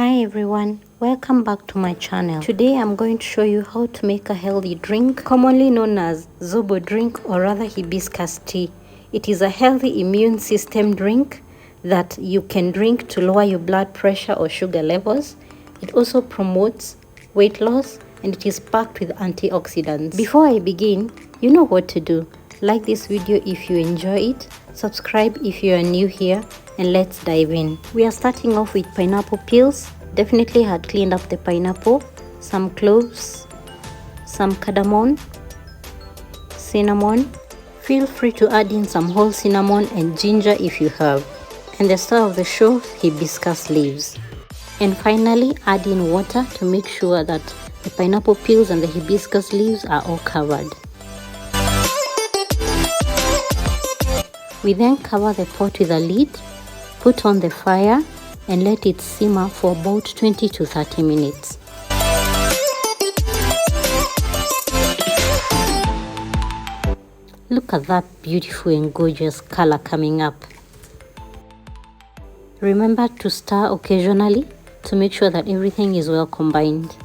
Hi everyone, welcome back to my channel. Today I'm going to show you how to make a healthy drink commonly known as Zobo drink, or rather hibiscus tea. It is a healthy immune system drink that you can drink to lower your blood pressure or sugar levels. It also promotes weight loss and it is packed with antioxidants. Before I begin, you know what to do. Like this video if you enjoy it, subscribe if you are new here, and let's dive in. We are starting off with pineapple peels. Definitely had cleaned up the pineapple, some cloves, some cardamom, cinnamon. Feel free to add in some whole cinnamon and ginger if you have. And the star of the show, hibiscus leaves. And finally, add in water to make sure that the pineapple peels and the hibiscus leaves are all covered. We then cover the pot with a lid, put on the fire and let it simmer for about 20 to 30 minutes. Look at that beautiful and gorgeous color coming up. Remember to stir occasionally to make sure that everything is well combined.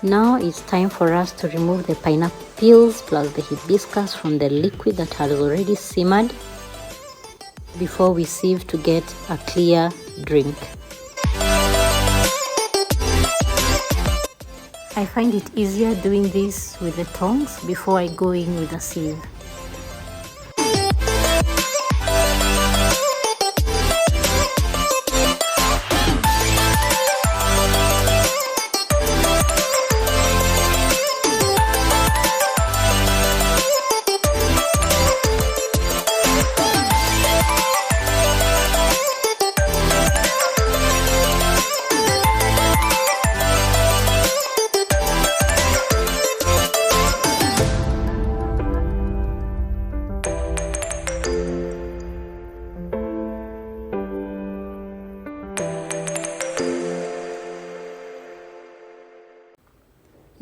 Now it's time for us to remove the pineapple peels plus the hibiscus from the liquid that has already simmered before we sieve to get a clear drink. I find it easier doing this with the tongs before I go in with a sieve.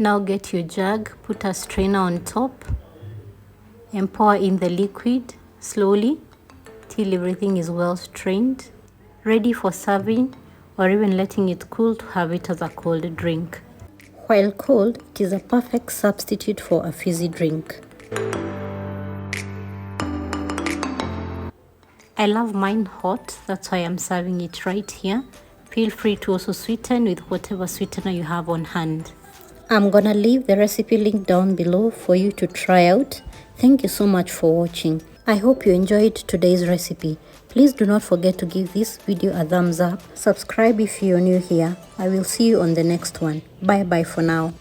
Now get your jug, put a strainer on top and pour in the liquid slowly till everything is well strained, ready for serving or even letting it cool to have it as a cold drink. While cold, it is a perfect substitute for a fizzy drink. I love mine hot, that's why I'm serving it right here. Feel free to also sweeten with whatever sweetener you have on hand. I'm gonna leave the recipe link down below for you to try out. Thank you so much for watching. I hope you enjoyed today's recipe. Please do not forget to give this video a thumbs up. Subscribe if you're new here. I will see you on the next one. Bye bye for now.